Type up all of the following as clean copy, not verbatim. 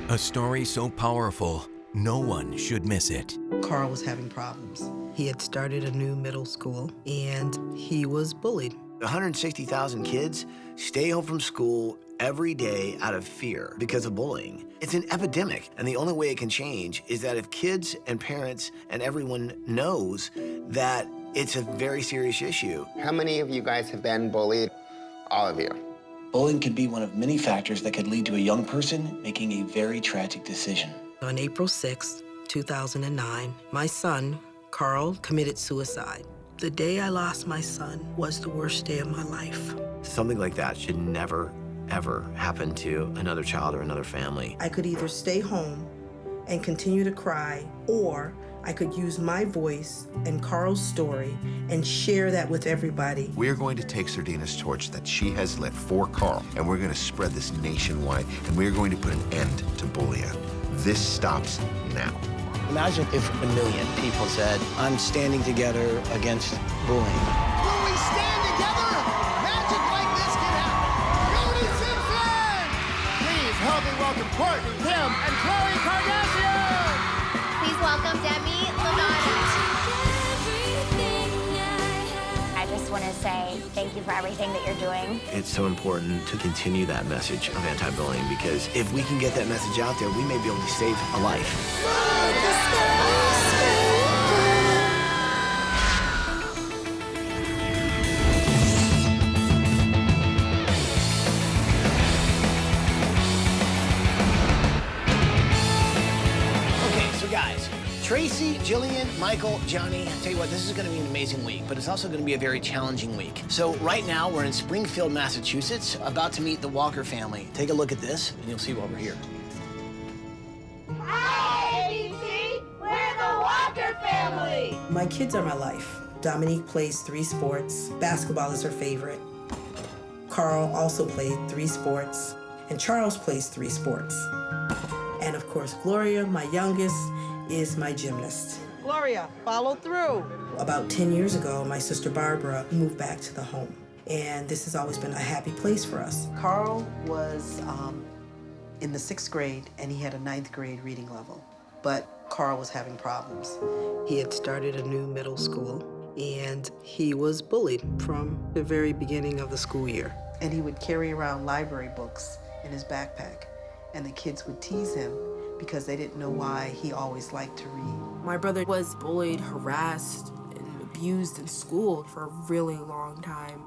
A story so powerful, no one should miss it. Carl was having problems. He had started a new middle school, and he was bullied. 160,000 kids stay home from school every day out of fear because of bullying. It's an epidemic, and the only way it can change is that if kids and parents and everyone knows that it's a very serious issue. How many of you guys have been bullied? All of you. Bullying can be one of many factors that could lead to a young person making a very tragic decision. On April 6, 2009, my son, Carl, committed suicide. The day I lost my son was the worst day of my life. Something like that should never, ever happen to another child or another family. I could either stay home and continue to cry, or I could use my voice and Carl's story and share that with everybody. We're going to take Sardina's torch that she has lit for Carl, and we're going to spread this nationwide, and we're going to put an end to bullying. This stops now. Imagine if 1 million people said, I'm standing together against bullying. When we stand together, magic like this can happen. Cody Simpson! Please help me welcome Courtney, Kim, and Khloe Kardashian! Please welcome Demi Lovato. I just want to say thank you for everything that you're doing. It's so important to continue that message of anti-bullying, because if we can get that message out there, we may be able to save a life. Guys, Tracy, Jillian, Michael, Johnny, I tell you what, this is going to be an amazing week, but it's also going to be a very challenging week. So right now, we're in Springfield, Massachusetts, about to meet the Walker family. Take a look at this, and you'll see why we're here. Hi, ABC! We're the Walker family! My kids are my life. Dominique plays 3 sports. Basketball is her favorite. Carl also played 3 sports, and Charles plays 3 sports. And of course, Gloria, my youngest, is my gymnast. Gloria, follow through. About 10 years ago, my sister Barbara moved back to the home. And this has always been a happy place for us. Carl was in the 6th grade, and he had a 9th grade reading level. But Carl was having problems. He had started a new middle school, and he was bullied from the very beginning of the school year. And he would carry around library books in his backpack. And the kids would tease him because they didn't know why he always liked to read. My brother was bullied, harassed, and abused in school for a really long time.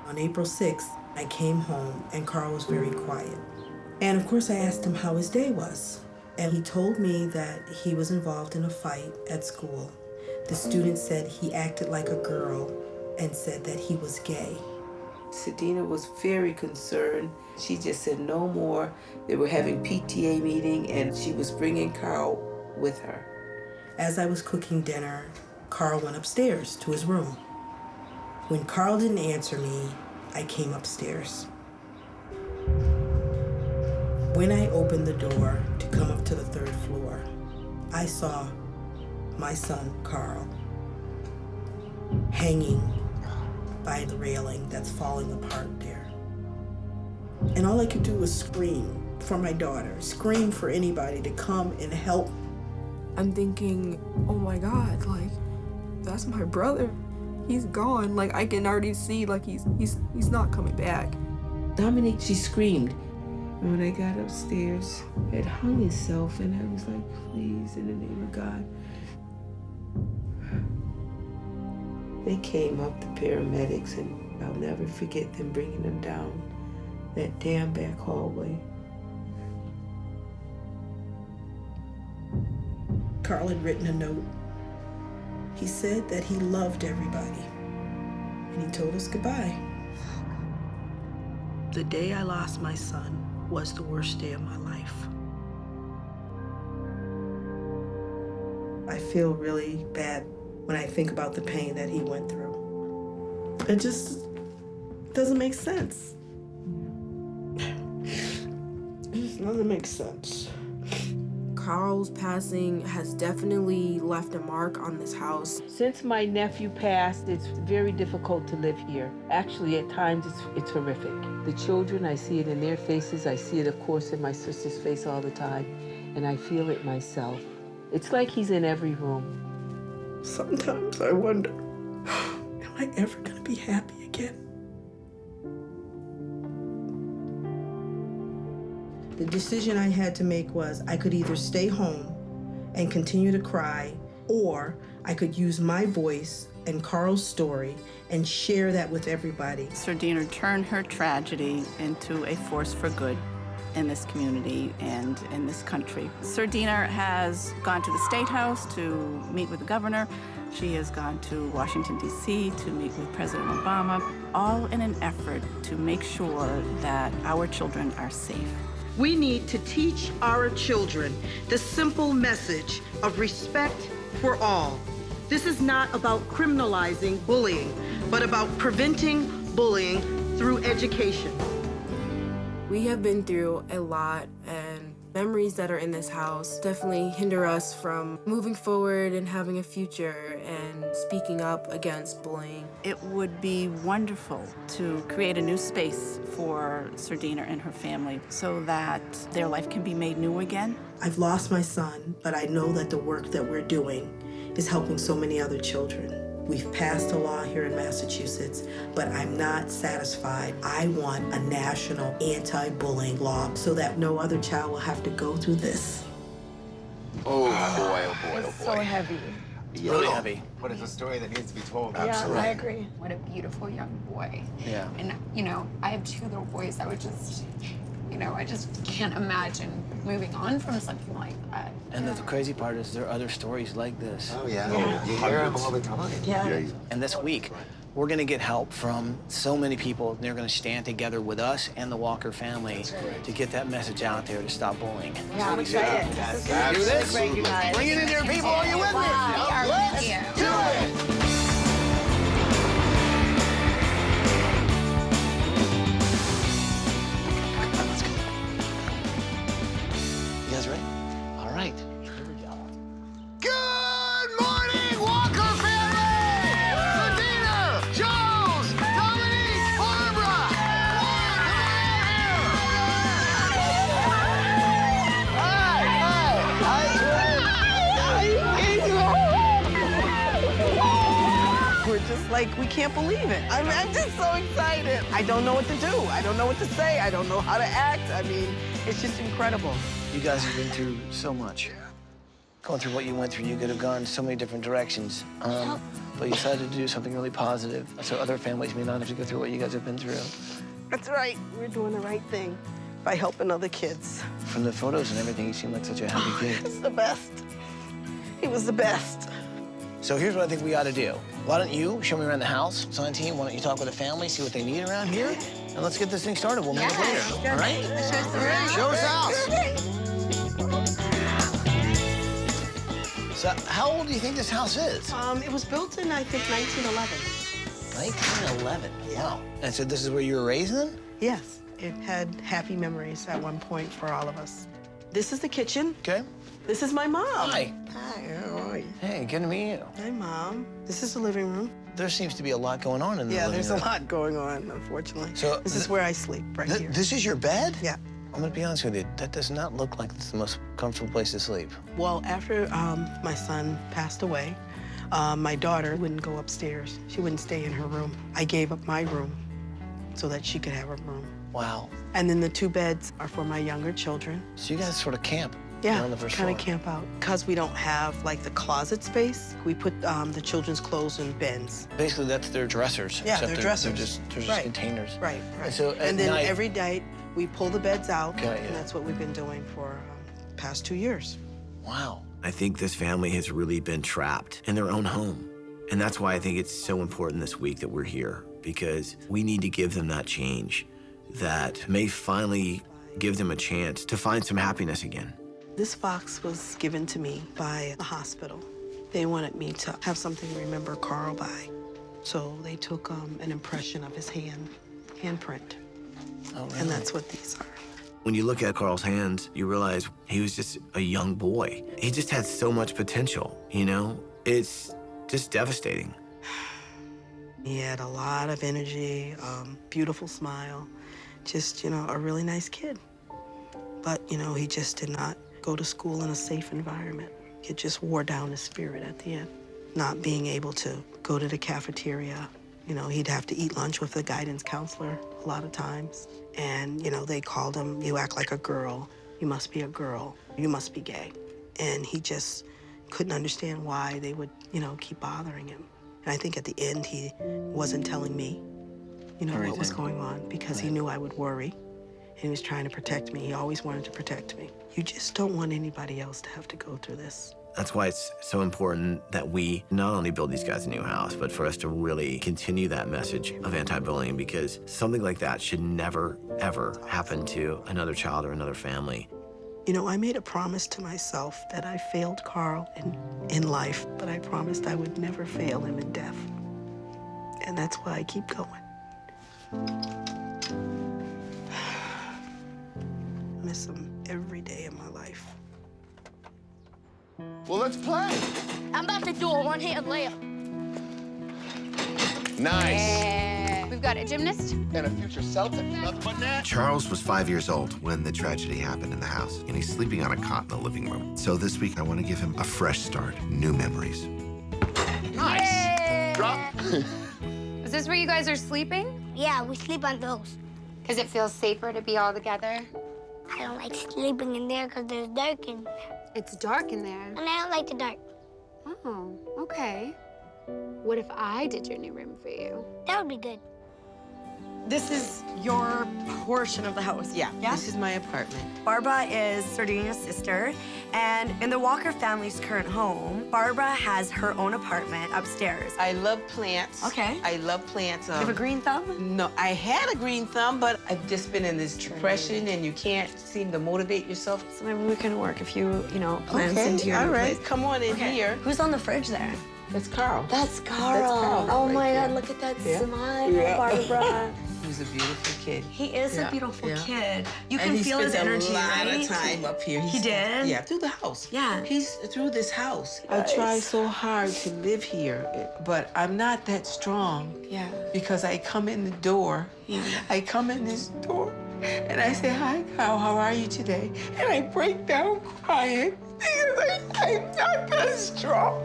On April 6th, I came home and Carl was very quiet. And of course I asked him how his day was. And he told me that he was involved in a fight at school. The student said he acted like a girl and said that he was gay. Sardina was very concerned. She just said no more. They were having PTA meeting and she was bringing Carl with her. As I was cooking dinner, Carl went upstairs to his room. When Carl didn't answer me, I came upstairs. When I opened the door to come up to the 3rd floor, I saw my son, Carl, hanging by the railing that's falling apart there. And all I could do was scream for my daughter, scream for anybody to come and help. I'm thinking, oh my God, like, that's my brother. He's gone. Like, I can already see, like, he's not coming back. Dominique, she screamed. And when I got upstairs, he had hung himself, and I was like, please, in the name of God. They came up, the paramedics, and I'll never forget them bringing them down that damn back hallway. Carl had written a note. He said that he loved everybody, and he told us goodbye. The day I lost my son was the worst day of my life. I feel really bad when I think about the pain that he went through. It just doesn't make sense. It just doesn't make sense. Carl Carl's passing has definitely left a mark on this house. Since my nephew passed, it's very difficult to live here. Actually, at times, it's horrific. The children, I see it in their faces. I see it, of course, in my sister's face all the time, and I feel it myself. It's like he's in every room. Sometimes I wonder, am I ever gonna be happy again? The decision I had to make was I could either stay home and continue to cry, or I could use my voice and Carl's story and share that with everybody. Sardina turned her tragedy into a force for good in this community and in this country. Sardina has gone to the State House to meet with the governor. She has gone to Washington, D.C. to meet with President Obama, all in an effort to make sure that our children are safe. We need to teach our children the simple message of respect for all. This is not about criminalizing bullying, but about preventing bullying through education. We have been through a lot, and memories that are in this house definitely hinder us from moving forward and having a future and speaking up against bullying. It would be wonderful to create a new space for Sardina and her family so that their life can be made new again. I've lost my son, but I know that the work that we're doing is helping so many other children. We've passed a law here in Massachusetts, but I'm not satisfied. I want a national anti-bullying law so that no other child will have to go through this. Oh boy, oh boy, oh boy. So heavy. It's really heavy. But it's a story that needs to be told. Yeah, I agree. What a beautiful young boy. Yeah. And, you know, I have 2 little boys. I would just, you know, I just can't imagine moving on from something like that. And the crazy part is there are other stories like this. Oh, yeah. You hear them all the time. Yeah. And this week, we're going to get help from so many people. They're going to stand together with us and the Walker family to get that message out there to stop bullying. Yeah, I'm excited. Do this? Bring it in there, people. Are you with me? Let's do it. You guys ready? All right. Here we go. Good morning, Walker family! Sardina, Charles, Dominique, Barbara! We're just like, we can't believe it. I'm just so excited. I don't know what to do. I don't know what to say. I don't know how to act. I mean, it's just incredible. You guys have been through so much. Going through what you went through, you could have gone so many different directions. But you decided to do something really positive so other families may not have to go through what you guys have been through. That's right. We're doing the right thing by helping other kids. From the photos and everything, you seem like such a happy kid. It's the best. He was the best. So here's what I think we ought to do. Why don't you show me around the house, Santine? Why don't you talk with the family, see what they need around here, and let's get this thing started. We'll meet up later. All right? Show us house. So how old do you think this house is? It was built in, I think, 1911. 1911. Wow. And so this is where you were raised then? Yes. It had happy memories at one point for all of us. This is the kitchen. Okay. This is my mom. Hi. Hi, how are you? Hey, good to meet you. Hi, Mom. This is the living room. There seems to be a lot going on in the living room. Yeah, there's a lot going on, unfortunately. So this is where I sleep, right here. This is your bed? Yeah. I'm gonna be honest with you, that does not look like it's the most comfortable place to sleep. Well, after my son passed away, my daughter wouldn't go upstairs. She wouldn't stay in her room. I gave up my room so that she could have a room. Wow. And then the 2 beds are for my younger children. So you guys sort of camp Yeah, on the first kind floor. of camp out. Because we don't have, like, the closet space, we put the children's clothes in bins. Basically, that's their dressers. Yeah, except they're dressers. They're just Right. containers. Right, right. And so and then night, every night, we pull the beds out, Okay, yeah. and that's what we've been doing for past 2 years. Wow. I think this family has really been trapped in their own home. And that's why I think it's so important this week that we're here, because we need to give them that change that may finally give them a chance to find some happiness again. This box was given to me by the hospital. They wanted me to have something to remember Carl by. So they took an impression of his handprint. Oh, really? And that's what these are. When you look at Carl's hands, you realize he was just a young boy. He just had so much potential, you know? It's just devastating. He had a lot of energy, beautiful smile, just, a really nice kid. But, he just did not go to school in a safe environment. It just wore down his spirit at the end. Not being able to go to the cafeteria. He'd have to eat lunch with the guidance counselor a lot of times. And, they called him, you act like a girl. You must be a girl. You must be gay. And he just couldn't understand why they would, keep bothering him. And I think at the end, he wasn't telling me, what was going on because he knew I would worry. And he was trying to protect me. He always wanted to protect me. You just don't want anybody else to have to go through this. That's why it's so important that we not only build these guys a new house, but for us to really continue that message of anti-bullying, because something like that should never, ever happen to another child or another family. I made a promise to myself that I failed Carl in life, but I promised I would never fail him in death. And that's why I keep going. I miss him every day of my life. Well, let's play. I'm about to do a one-hand layup. Nice. Yeah. We've got a gymnast. And a future Celtic. Nothing but net. Charles was 5 years old when the tragedy happened in the house, and he's sleeping on a cot in the living room. So this week, I want to give him a fresh start, new memories. Nice. Yay. Drop. Is this where you guys are sleeping? Yeah, we sleep on those. Because it feels safer to be all together? I don't like sleeping in there because there's dark in there. It's dark in there. And I don't like the dark. Oh, okay. What if I did your new room for you? That would be good. This is your portion of the house. Yeah, this is my apartment. Barbara is Sardinia's sister, and in the Walker family's current home, Barbara has her own apartment upstairs. I love plants. Okay. I love plants. You have a green thumb? No, I had a green thumb, but I've just been in this depression, and you can't seem to motivate yourself. So maybe we can work a few, plants into your all new right. place. Come on in here. Who's on the fridge there? That's Carl. That's Carl. Oh right my there. God, look at that Yeah. smile, Yeah. Barbara. He's a beautiful kid. He is a beautiful kid. You and can he feel his spent energy, a lot right? of time up here. He did? Yeah, through the house. Yeah. He's through this house. Nice. I try so hard to live here, but I'm not that strong. Yeah. Because I come in the door. Yeah. I come in this door, and I say, "Hi, Kyle, how are you today?" And I break down crying because I'm not that strong.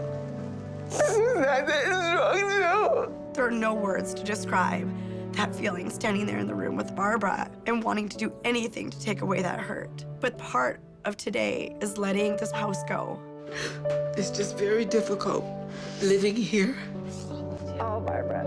I'm not that strong, no. There are no words to describe that feeling standing there in the room with Barbara and wanting to do anything to take away that hurt. But part of today is letting this house go. It's just very difficult living here. Oh, Barbara.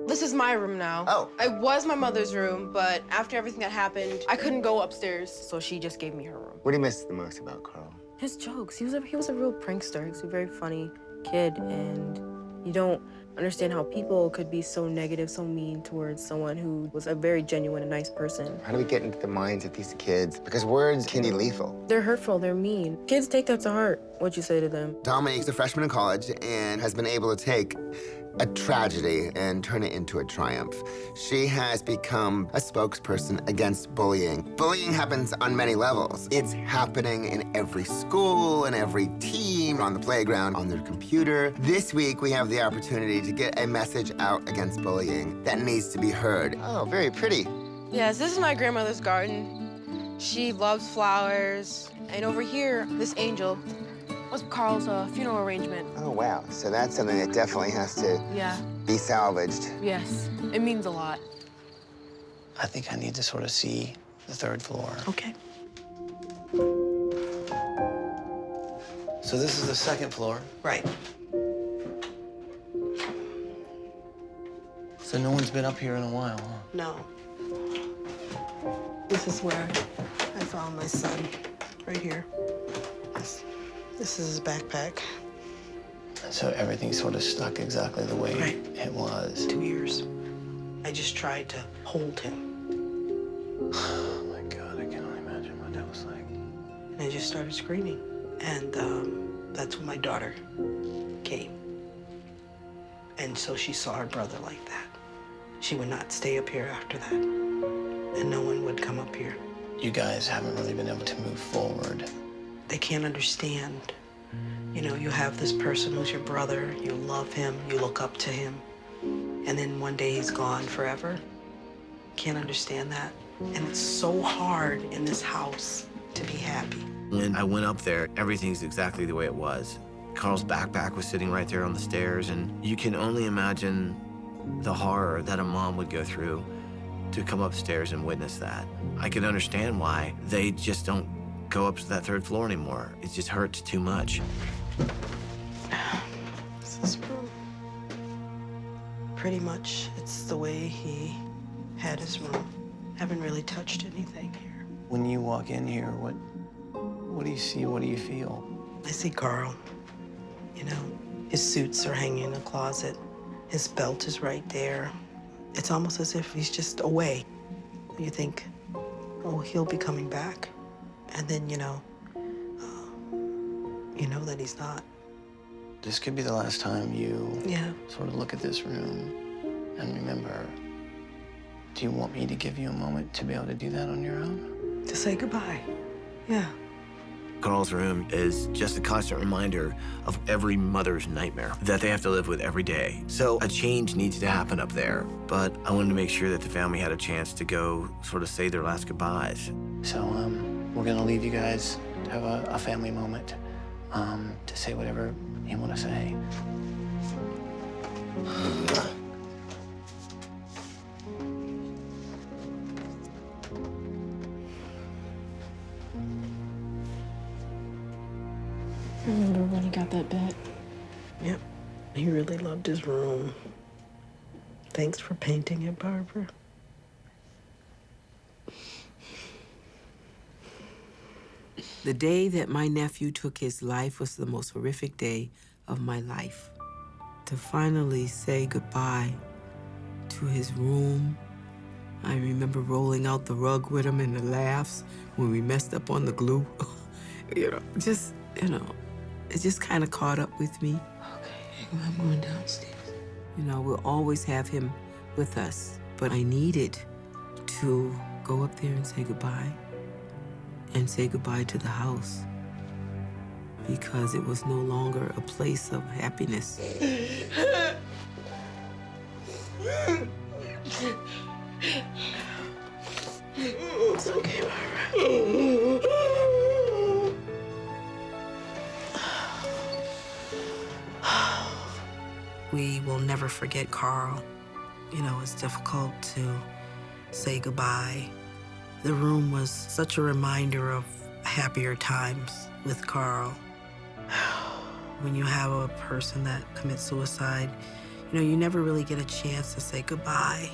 This is my room now. Oh. It was my mother's room, but after everything that happened, I couldn't go upstairs, so she just gave me her room. What do you miss the most about Carl? His jokes. He was a real prankster. He's a very funny kid, and you don't understand how people could be so negative, so mean towards someone who was a very genuine and nice person. How do we get into the minds of these kids? Because words can be lethal. They're hurtful, they're mean. Kids take that to heart, what you say to them. Dominique's a freshman in college and has been able to take a tragedy and turn it into a triumph. She has become a spokesperson against bullying. Bullying happens on many levels. It's happening in every school, in every team, on the playground, on their computer. This week, we have the opportunity to get a message out against bullying that needs to be heard. Oh, very pretty. Yes, this is my grandmother's garden. She loves flowers. And over here, this angel was Carl's funeral arrangement. Oh, wow. So that's something that definitely has to be salvaged. Yes, it means a lot. I think I need to sort of see the third floor. Okay. So this is the second floor. Right. So no one's been up here in a while, huh? No. This is where I found my son, right here. This is his backpack. So everything's sort of stuck exactly the way it was. 2 years. I just tried to hold him. Oh my God, I can only imagine what that was like. And I just started screaming. And that's when my daughter came. And so she saw her brother like that. she would not stay up here after that. And no one would come up here. You guys haven't really been able to move forward. They can't understand. You know, you have this person who's your brother, you love him, you look up to him, and then one day he's gone forever. Can't understand that. And it's so hard in this house to be happy. When I went up there, everything's exactly the way it was. Carl's backpack was sitting right there on the stairs, and you can only imagine the horror that a mom would go through to come upstairs and witness that. I could understand why they just don't go up to that third floor anymore. It just hurts too much. This is room. Pretty much, it's the way he had his room. Haven't really touched anything here. When you walk in here, what do you see? What do you feel? I see Carl. You know, his suits are hanging in the closet. His belt is right there. It's almost as if he's just away. You think, oh, he'll be coming back. And then, you know that he's not. This could be the last time you Yeah. sort of look at this room and remember. Do you want me to give you a moment to be able to do that on your own? To say goodbye. Yeah. Carl's room is just a constant reminder of every mother's nightmare that they have to live with every day. So a change needs to happen up there, but I wanted to make sure that the family had a chance to go sort of say their last goodbyes. So we're gonna leave you guys to have a family moment to say whatever you want to say. Remember when he got that bed? Yep. He really loved his room. Thanks for painting it, Barbara. The day that my nephew took his life was the most horrific day of my life. To finally say goodbye to his room. I remember rolling out the rug with him and the laughs when we messed up on the glue. It just kind of caught up with me. Okay, I'm going downstairs. We'll always have him with us, but I needed to go up there and say goodbye to the house because it was no longer a place of happiness. It's okay, Barbara. We will never forget Carl. It's difficult to say goodbye. The room was such a reminder of happier times with Carl. When you have a person that commits suicide, you never really get a chance to say goodbye.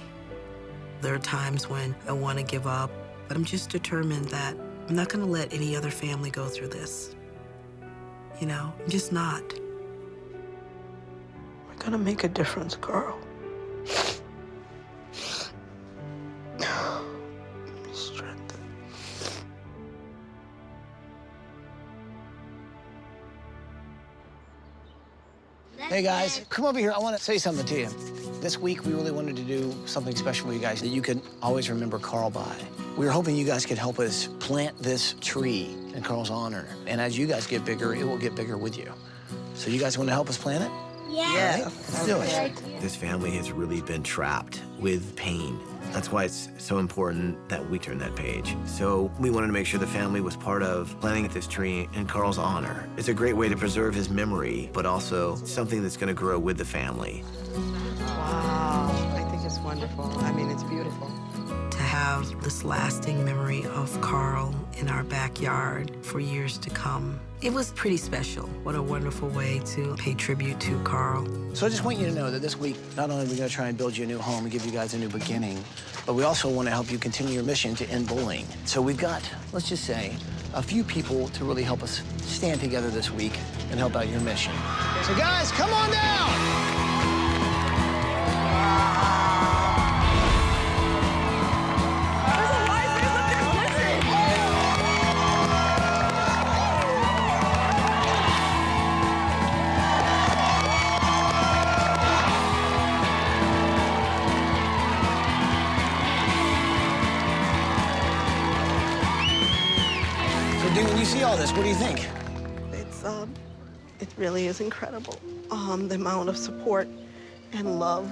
There are times when I want to give up, but I'm just determined that I'm not going to let any other family go through this. I'm just not. We're going to make a difference, Carl. Hey guys, come over here. I want to say something to you. This week, we really wanted to do something special for you guys that you can always remember Carl by. We were hoping you guys could help us plant this tree in Carl's honor. And as you guys get bigger, it will get bigger with you. So you guys want to help us plant it? Yeah. Right? Let's do it. This family has really been trapped with pain. That's why it's so important that we turn that page. So we wanted to make sure the family was part of planting this tree in Carl's honor. It's a great way to preserve his memory, but also something that's going to grow with the family. Wow, I think it's wonderful. I mean, it's beautiful. To have this lasting memory of Carl in our backyard for years to come. It was pretty special. What a wonderful way to pay tribute to Carl. So I just want you to know that this week, not only are we going to try and build you a new home and give you guys a new beginning, but we also want to help you continue your mission to end bullying. So we've got, let's just say, a few people to really help us stand together this week and help out your mission. So guys, come on down! So, Dean, when you see all this, what do you think? It really is incredible. The amount of support and love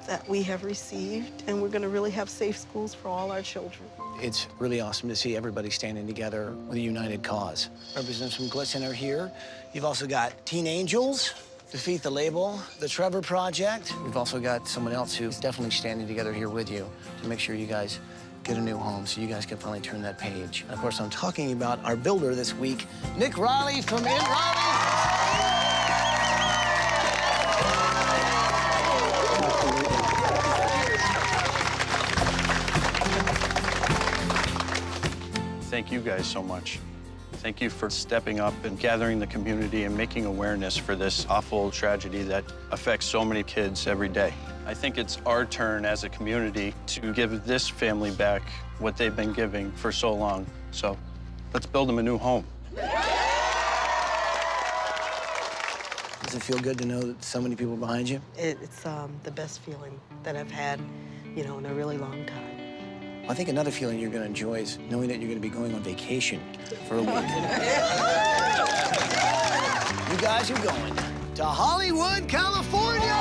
that we have received, and we're going to really have safe schools for all our children. It's really awesome to see everybody standing together with a united cause. Representatives from Glit Center here. You've also got Teen Angels, Defeat the Label, the Trevor Project. We've also got someone else who's definitely standing together here with you to make sure you guys get a new home so you guys can finally turn that page. And of course, I'm talking about our builder this week, Nick Riley from In Riley. Thank you guys so much. Thank you for stepping up and gathering the community and making awareness for this awful tragedy that affects so many kids every day. I think it's our turn as a community to give this family back what they've been giving for so long. So let's build them a new home. Does it feel good to know that so many people are behind you? It's the best feeling that I've had, in a really long time. I think another feeling you're going to enjoy is knowing that you're going to be going on vacation for a week. You guys are going to Hollywood, California!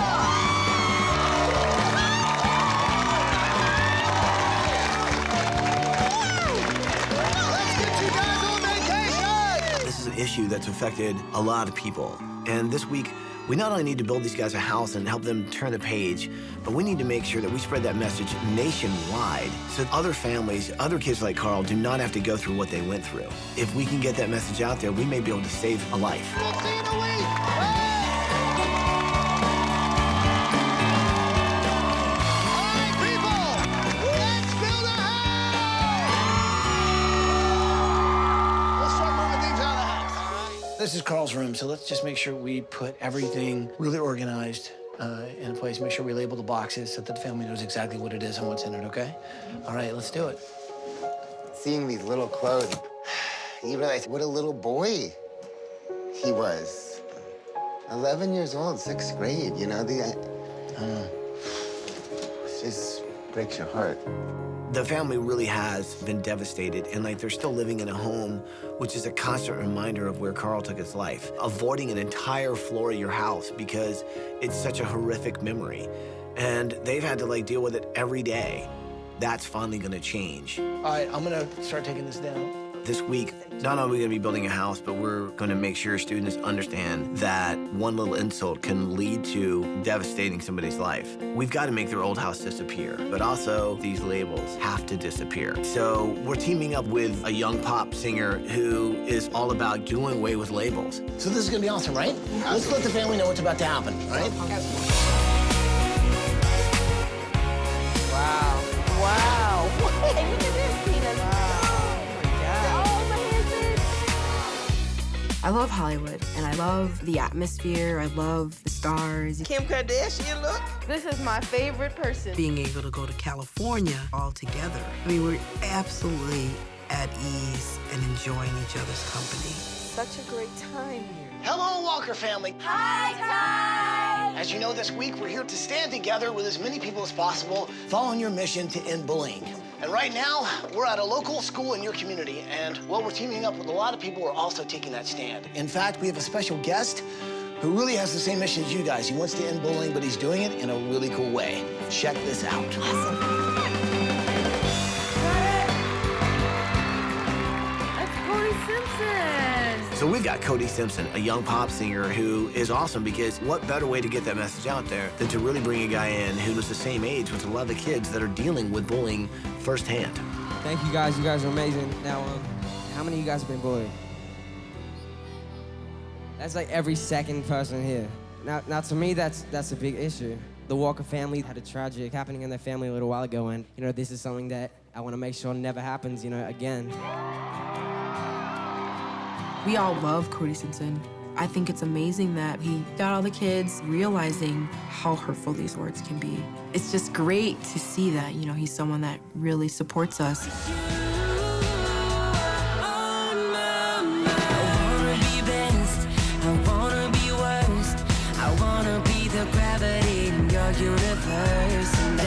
Let's get you guys on vacation! This is an issue that's affected a lot of people. And this week, we not only need to build these guys a house and help them turn the page, but we need to make sure that we spread that message nationwide so that other families, other kids like Carl, do not have to go through what they went through. If we can get that message out there, we may be able to save a life. We'll see you in a week! All right, people, let's build a house! We'll start moving things out of the house. This is Carl's room, so let's just make sure we put everything really organized in place. Make sure we label the boxes so that the family knows exactly what it is and what's in it, okay? All right, let's do it. Seeing these little clothes, you realize what a little boy he was. 11 years old, 6th grade, it just breaks your heart. The family really has been devastated, and they're still living in a home, which is a constant reminder of where Carl took his life. Avoiding an entire floor of your house because it's such a horrific memory. And they've had to deal with it every day. That's finally gonna change. All right, I'm gonna start taking this down. This week, not only are we gonna be building a house, but we're gonna make sure students understand that one little insult can lead to devastating somebody's life. We've got to make their old house disappear, but also these labels have to disappear. So we're teaming up with a young pop singer who is all about doing away with labels. So this is gonna be awesome, right? Absolutely. Let's let the family know what's about to happen, all right? Wow. Wow. Look at this, Tina. I love Hollywood, and I love the atmosphere. I love the stars. Kim Kardashian look. This is my favorite person. Being able to go to California all together. We're absolutely at ease and enjoying each other's company. Such a great time here. Hello, Walker family. Hi, Ty! As you know, this week, we're here to stand together with as many people as possible, following your mission to end bullying. And right now, we're at a local school in your community, and we're teaming up with a lot of people who are also taking that stand. In fact, we have a special guest who really has the same mission as you guys. He wants to end bullying, but he's doing it in a really cool way. Check this out. Awesome. That's Cody Simpson. So we've got Cody Simpson, a young pop singer who is awesome because what better way to get that message out there than to really bring a guy in who was the same age with a lot of the kids that are dealing with bullying firsthand. Thank you guys. You guys are amazing. Now, how many of you guys have been bullied? That's every second person here. Now to me, that's a big issue. The Walker family had a tragic happening in their family a little while ago, and this is something that I want to make sure never happens, again. We all love Cody Simpson. I think it's amazing that he got all the kids realizing how hurtful these words can be. It's just great to see that, he's someone that really supports us. Universe, and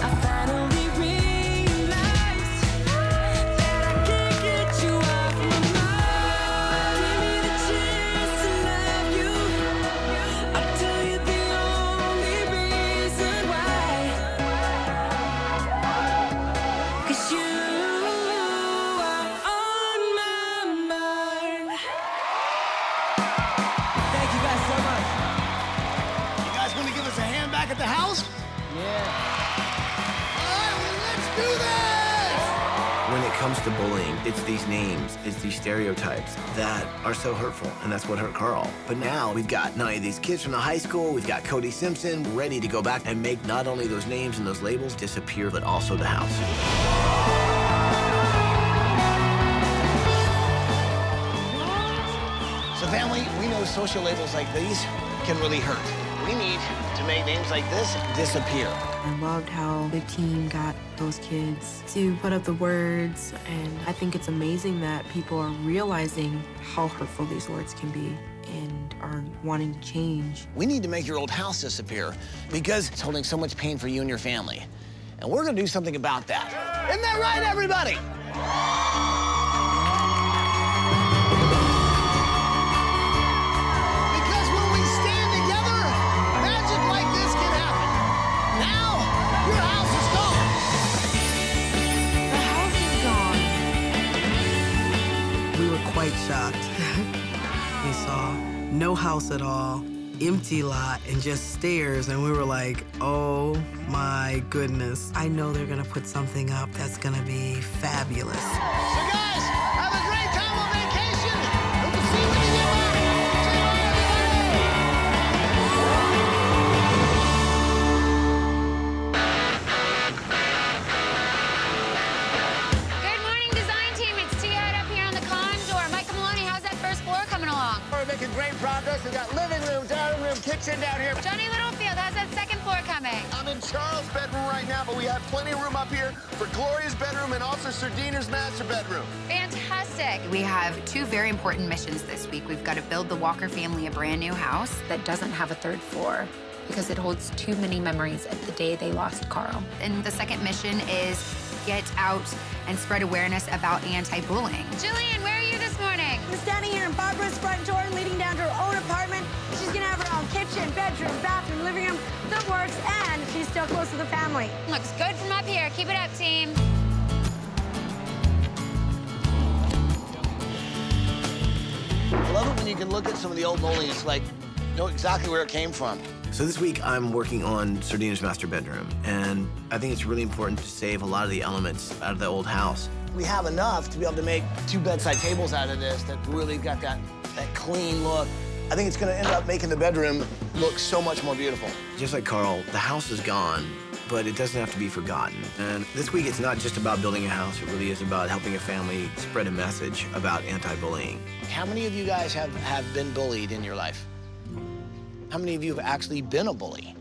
I finally realized that I can't comes to bullying, it's these names, it's these stereotypes that are so hurtful, and that's what hurt Carl. But now we've got not only these kids from the high school, we've got Cody Simpson ready to go back and make not only those names and those labels disappear, but also the house. So family, we know social labels like these can really hurt. We need to make names like this disappear. I loved how the team got those kids to put up the words, and I think it's amazing that people are realizing how hurtful these words can be and are wanting to change. We need to make your old house disappear because it's holding so much pain for you and your family. And we're gonna do something about that. Isn't that right, everybody? Quite shocked. We saw no house at all, empty lot, and just stairs, and we were like, oh my goodness. I know they're gonna put something up that's gonna be fabulous. So guys, have a great time on vacation, and we'll see you when you get back. We're making great progress. We've got living room, dining room, kitchen down here. Johnny Littlefield, how's that second floor coming? I'm in Charles' bedroom right now, but we have plenty of room up here for Gloria's bedroom and also Sardina's master bedroom. Fantastic. We have two very important missions this week. We've got to build the Walker family a brand new house that doesn't have a third floor because it holds too many memories of the day they lost Carl. And the second mission is get out and spread awareness about anti-bullying. Jillian, where are you this morning? I'm standing here in Barbara's front door leading down to her own apartment. She's gonna have her own kitchen, bedroom, bathroom, living room, the works, and she's still close to the family. Looks good from up here. Keep it up, team. I love it when you can look at some of the old bullies, it's like, know exactly where it came from. So this week, I'm working on Sardina's master bedroom, and I think it's really important to save a lot of the elements out of the old house. We have enough to be able to make 2 bedside tables out of this that really got that clean look. I think it's gonna end up making the bedroom look so much more beautiful. Just like Carl, the house is gone, but it doesn't have to be forgotten. And this week, it's not just about building a house, it really is about helping a family spread a message about anti-bullying. How many of you guys have been bullied in your life? How many of you have actually been a bully?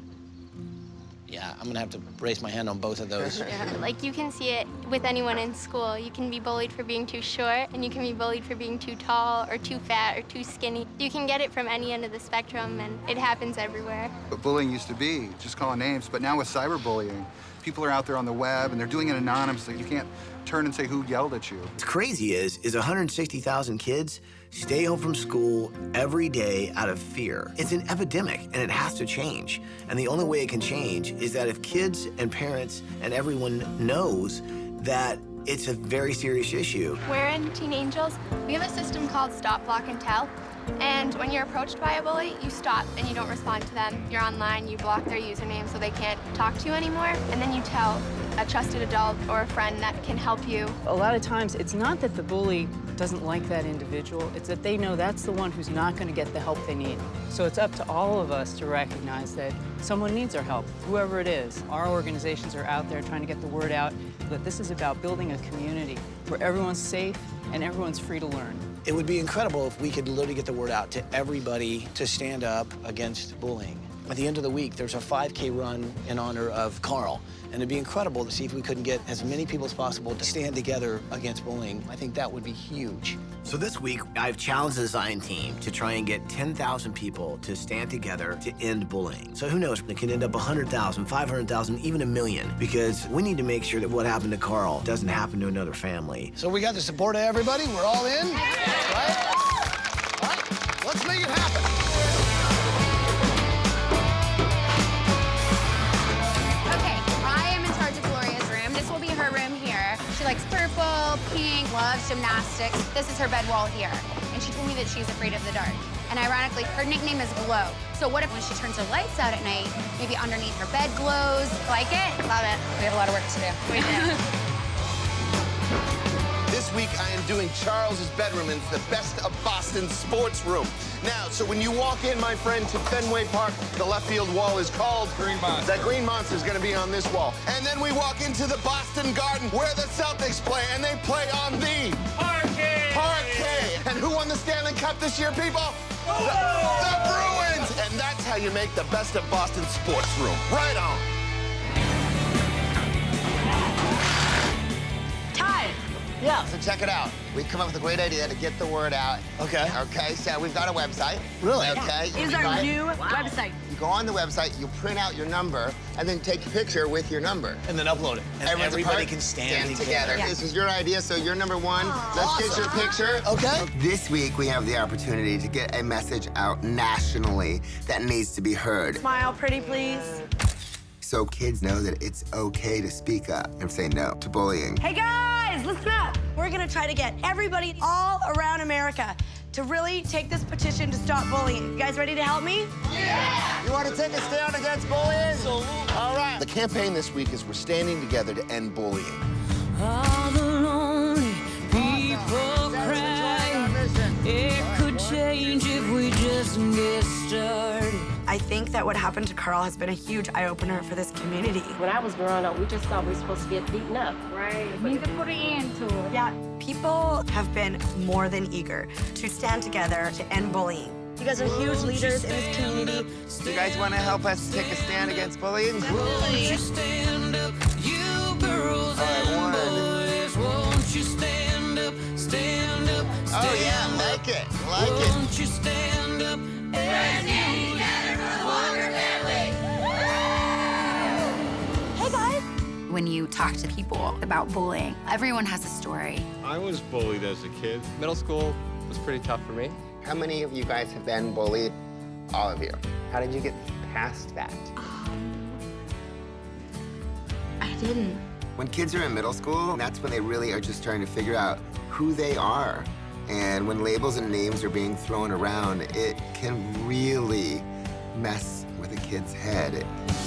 Yeah, I'm gonna have to raise my hand on both of those. Yeah, like you can see it with anyone in school. You can be bullied for being too short, and you can be bullied for being too tall or too fat or too skinny. You can get it from any end of the spectrum, and it happens everywhere. What bullying used to be, just calling names, but now with cyberbullying, people are out there on the web, and they're doing it anonymously. You can't turn and say who yelled at you. What's crazy is 160,000 kids stay home from school every day out of fear. It's an epidemic, and it has to change. And the only way it can change is that if kids and parents and everyone knows that it's a very serious issue. We're in Teen Angels. We have a system called Stop, Block, and Tell. And when you're approached by a bully, you stop and you don't respond to them. You're online, you block their username so they can't talk to you anymore, and then you tell a trusted adult or a friend that can help you. A lot of times, it's not that the bully doesn't like that individual, it's that they know that's the one who's not going to get the help they need. So it's up to all of us to recognize that someone needs our help, whoever it is. Our organizations are out there trying to get the word out that this is about building a community where everyone's safe and everyone's free to learn. It would be incredible if we could literally get the word out to everybody to stand up against bullying. At the end of the week, there's a 5K run in honor of Carl. And it'd be incredible to see if we couldn't get as many people as possible to stand together against bullying. I think that would be huge. So this week, I've challenged the design team to try and get 10,000 people to stand together to end bullying. So who knows, it can end up 100,000, 500,000, even 1 million, because we need to make sure that what happened to Carl doesn't happen to another family. So we got the support of everybody, we're all in, right? All right, let's make it happen. Her room here. She likes purple, pink, loves gymnastics. This is her bed wall here. And she told me that she's afraid of the dark. And ironically, her nickname is Glow. So what if when she turns her lights out at night, maybe underneath her bed glows? Like it? Love it. We have a lot of work to do. We do. This week, I am doing Charles's bedroom, and it's the best of Boston sports room. Now, so when you walk in, my friend, to Fenway Park, the left field wall is called Green Monster. That Green Monster is going to be on this wall. And then we walk into the Boston Garden, where the Celtics play, and they play on the parquet. Parquet. And who won the Stanley Cup this year, people? The Bruins. And that's how you make the best of Boston sports room. Right on. Yeah, so check it out. We've come up with a great idea to get the word out. Okay. Okay, so we've got a website. Really? Okay. Is our new website. You go on the website, you print out your number, and then take a picture with your number. And then upload it. And everybody can stand together. Yeah. This is your idea, so you're number one. Let's get your picture. Okay. This week, we have the opportunity to get a message out nationally that needs to be heard. Smile pretty, please. So kids know that it's okay to speak up and say no to bullying. Hey guys, listen up. We're gonna try to get everybody all around America to really take this petition to stop bullying. You guys ready to help me? Yeah! You want to take a stand against bullying? All right. The campaign this week is we're standing together to end bullying. All the lonely people cry. It could change if we just get started. I think that what happened to Carl has been a huge eye-opener for this community. When I was growing up, we just thought we were supposed to get beaten up. Right. We need to put an end to it. Yeah, people have been more than eager to stand together to end bullying. You guys are huge leaders in this community. You guys want to help us take a stand against bullying? Won't you stand up, you girls and boys? Won't you stand up, stand up, stand up? Oh yeah, like it. Won't you stand up and Hey guys. When you talk to people about bullying, everyone has a story. I was bullied as a kid. Middle school was pretty tough for me. How many of you guys have been bullied? All of you. How did you get past that? I didn't. When kids are in middle school, that's when they really are just trying to figure out who they are. And when labels and names are being thrown around, it can really mess with a kid's head.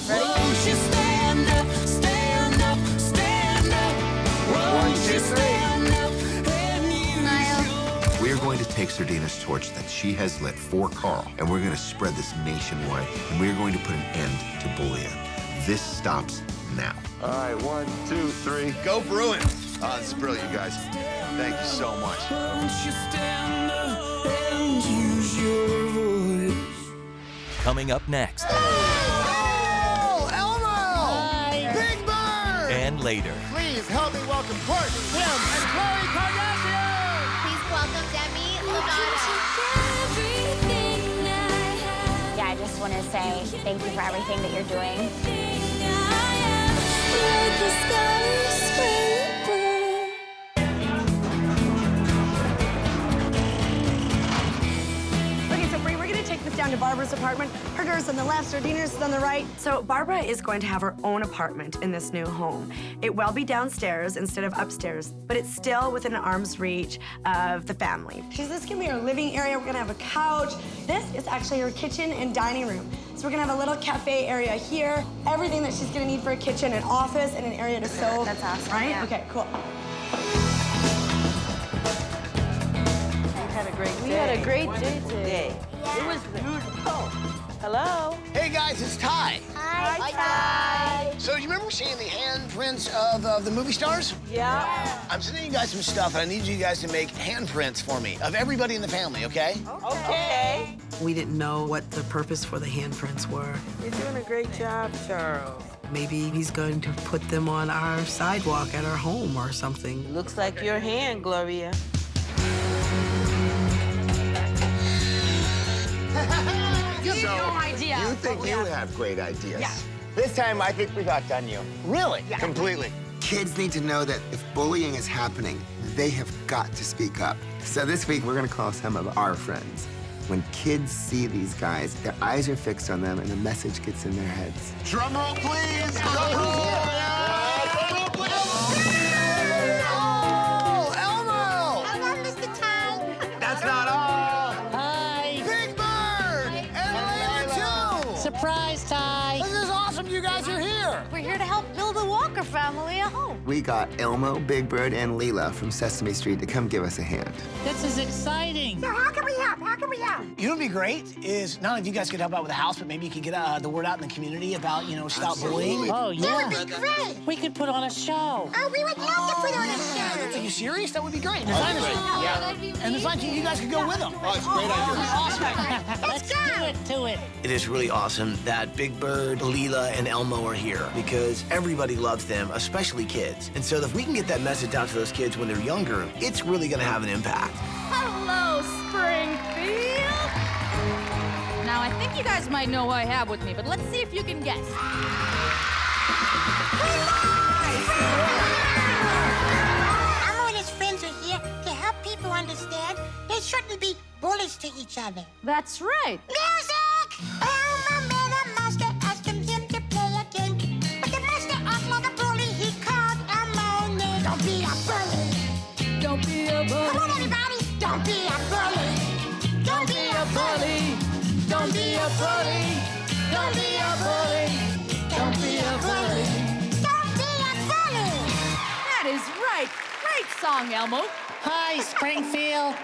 Won't you stand up, stand up, stand up? Won't you stand up and use We're going to take Sardina's torch that she has lit for Carl, and we're going to spread this nationwide, and we're going to put an end to bullying. This stops now. All right, 1, 2, 3. Go Bruins! Oh, this is brilliant, you guys. Thank you so much. Won't you stand up and use your voice? Coming up next. Oh, Elmo! Hi. Big Bird! And later. Please help me welcome Courtney, Kim, and Khloe Kardashian! Please welcome Demi Lovato. Yeah, I just want to say thank you for everything that you're doing. Okay, so Bree, we're gonna take this down to Barbara's apartment. Her door's on the left, Sardina's is on the right. So Barbara is going to have her own apartment in this new home. It will be downstairs instead of upstairs, but it's still within arm's reach of the family. This is gonna be our living area. We're gonna have a couch. This is actually her kitchen and dining room. So we're gonna have a little cafe area here. Everything that she's gonna need for a kitchen, an office, and an area to sew. That's awesome. Right? Yeah. Okay, cool. We had a great day today. It was beautiful. Hello. Hey guys, it's Ty. Hi, Ty. So you remember seeing the handprints of the movie stars? Yeah. I'm sending you guys some stuff, and I need you guys to make handprints for me of everybody in the family, okay? Okay. We didn't know what the purpose for the handprints were. You're doing a great job, Charles. Maybe he's going to put them on our sidewalk at our home or something. Looks like your hand, Gloria. You have no idea. You think you have great ideas. Yeah. This time, I think we've outdone you. Really? Yeah. Completely. Kids need to know that if bullying is happening, they have got to speak up. So this week, we're gonna call some of our friends. When kids see these guys, their eyes are fixed on them and the message gets in their heads. Drum roll, please! Drum roll! Drum roll, please! Oh, Elmo! Hello, Mr. Ty. That's not all. Hi. Big Bird! And later, too! Surprise, Ty. This is awesome you guys are here. We're here to help build a walk Walker family a home. We got Elmo, Big Bird, and Leela from Sesame Street to come give us a hand. This is exciting. So how can we help? How can we help? You know what'd be great is not only if you guys could help out with the house, but maybe you could get the word out in the community about, stop bullying. Oh, yeah. That would be great. We could put on a show. Oh, we would love to put on a show. Are you serious? That would be great. And the design team, you guys could go with them. Oh, it's a great idea. Awesome. Let's do it to it. It is really awesome that Big Bird, Leela, and Elmo are here because everybody loves them, especially kids. And so if we can get that message out to those kids when they're younger, it's really going to have an impact. Hello, Springfield. Now, I think you guys might know who I have with me, but let's see if you can guess. Elmo and his friends are here to help people understand they shouldn't be bullies to each other. That's right. Music! Elmo met a master, asking him to play a game. But the master acted like a bully. He called Elmo names. Don't be a bully. Don't be a bully. Come on, everybody. Don't be a bully. Don't be a bully. Don't be a bully. Don't be a bully. Don't be a bully. Don't be a bully. That is right. Great song, Elmo. Hi, Springfield.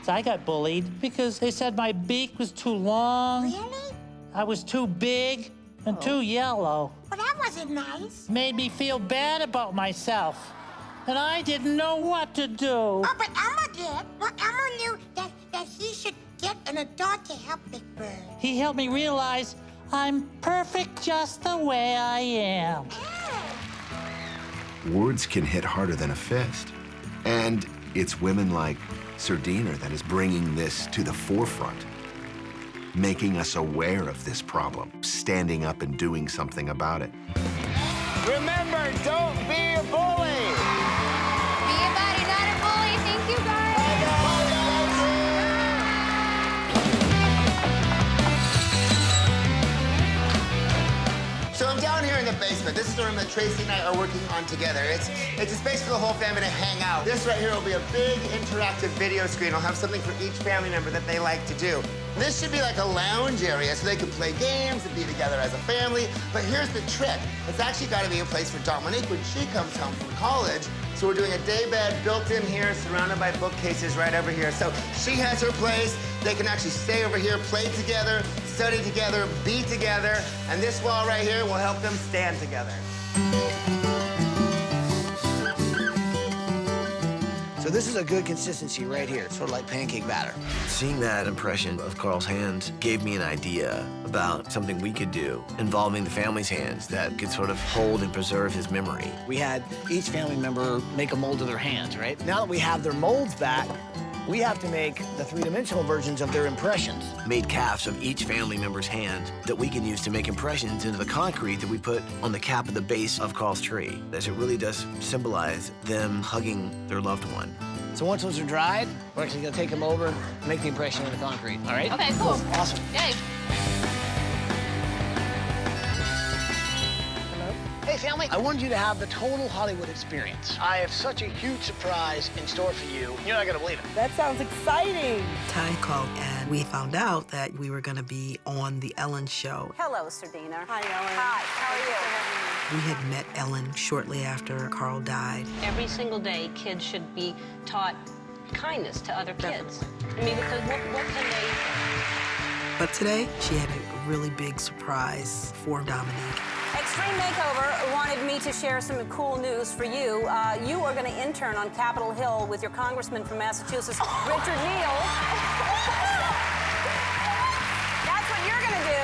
So I got bullied because they said my beak was too long. Really? I was too big and too yellow. Well, that wasn't nice. Made me feel bad about myself. And I didn't know what to do. Oh, but Elmo did. Well, Elmo knew that he should get an adult to help Big Bird. He helped me realize I'm perfect just the way I am. Words can hit harder than a fist. And it's women like Sardina that is bringing this to the forefront, making us aware of this problem, standing up and doing something about it. Remember, don't be a bully. Be a buddy, not a bully. Thank you, guys. So I'm down here in the basement. This is the room that Tracy and I are working on together. It's a space for the whole family to hang out. This right here will be a big interactive video screen. I'll have something for each family member that they like to do. This should be like a lounge area so they can play games and be together as a family. But here's the trick. It's actually got to be a place for Dominique when she comes home from college. So we're doing a day bed built in here, surrounded by bookcases right over here. So she has her place. They can actually stay over here, play together, study together, be together. And this wall right here will help them stand together. So this is a good consistency right here, sort of like pancake batter. Seeing that impression of Carl's hands gave me an idea about something we could do involving the family's hands that could sort of hold and preserve his memory. We had each family member make a mold of their hands, right? Now that we have their molds back, we have to make the three-dimensional versions of their impressions. Made casts of each family member's hand that we can use to make impressions into the concrete that we put on the cap of the base of Carl's tree, as it really does symbolize them hugging their loved one. So once those are dried, we're actually gonna take them over and make the impression in the concrete, all right? Okay, cool. Awesome. Yay. Hey, family, I wanted you to have the total Hollywood experience. I have such a huge surprise in store for you. You're not gonna believe it. That sounds exciting. Ty called and we found out that we were gonna be on the Ellen show. Hello, Sardina. Hi, Ellen. Hi, how are you? We had met Ellen shortly after Carl died. Every single day, kids should be taught kindness to other kids. I mean, because what can they... But today, she had a really big surprise for Dominique. Extreme Makeover wanted me to share some cool news for you. You are going to intern on Capitol Hill with your congressman from Massachusetts, Richard Neal. That's what you're going to do.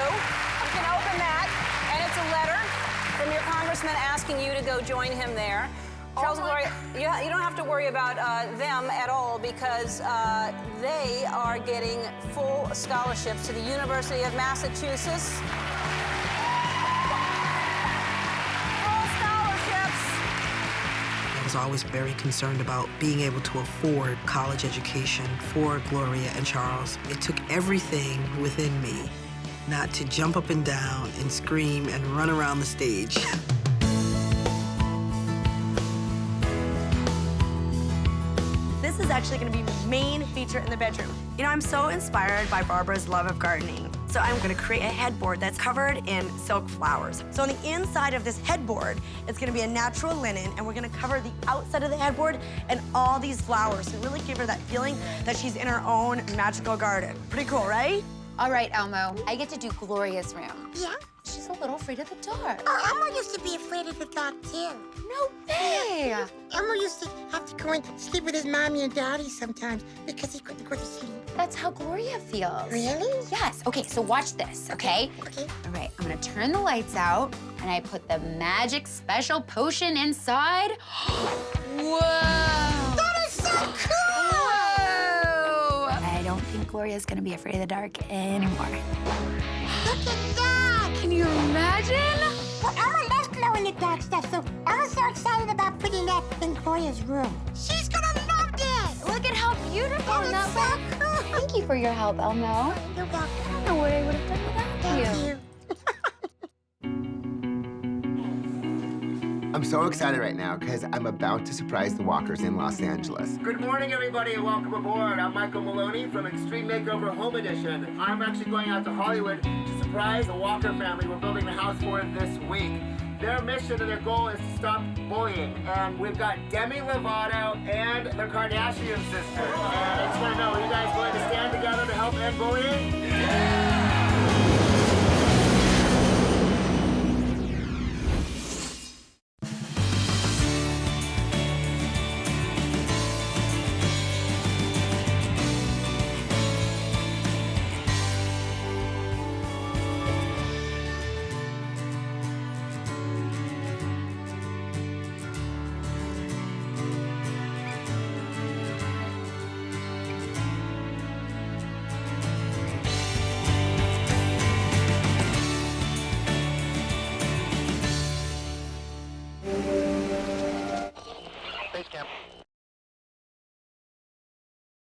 You can open that, and it's a letter from your congressman asking you to go join him there. Charles and Gloria, you don't have to worry about them at all because they are getting full scholarships to the University of Massachusetts. I was always very concerned about being able to afford college education for Gloria and Charles. It took everything within me not to jump up and down and scream and run around the stage. This is actually going to be the main feature in the bedroom. You know, I'm so inspired by Barbara's love of gardening. So I'm gonna create a headboard that's covered in silk flowers. So on the inside of this headboard, it's gonna be a natural linen, and we're gonna cover the outside of the headboard in all these flowers to really give her that feeling that she's in her own magical garden. Pretty cool, right? All right, Elmo, I get to do Gloria's room. Yeah? She's a little afraid of the dark. Oh, Elmo used to be afraid of the dark, too. No way! Elmo used to have to go and sleep with his mommy and daddy sometimes because he couldn't go to sleep. That's how Gloria feels. Really? Yes. Okay, so watch this, okay? Okay. All right, I'm gonna turn the lights out, and I put the magic special potion inside. Whoa! That is so cool! Whoa! I don't think Gloria's gonna be afraid of the dark anymore. Look at that! Can you imagine? Well, Elmo loves glow-in-the-dark stuff, so Elmo's so excited about putting that in Gloria's room. She's gonna love this! Look at how beautiful that is so cool! Thank you for your help, Elmo. You're welcome. I don't know what I would have done without Thank you. I'm so excited right now because I'm about to surprise the Walkers in Los Angeles. Good morning, everybody, and welcome aboard. I'm Michael Maloney from Extreme Makeover Home Edition. I'm actually going out to Hollywood to surprise the Walker family we're building the house for this week. Their mission and their goal is to stop bullying. And we've got Demi Lovato and the Kardashian sisters. And I just want to know, are you guys going to stand together to help end bullying? Yeah! Base camp.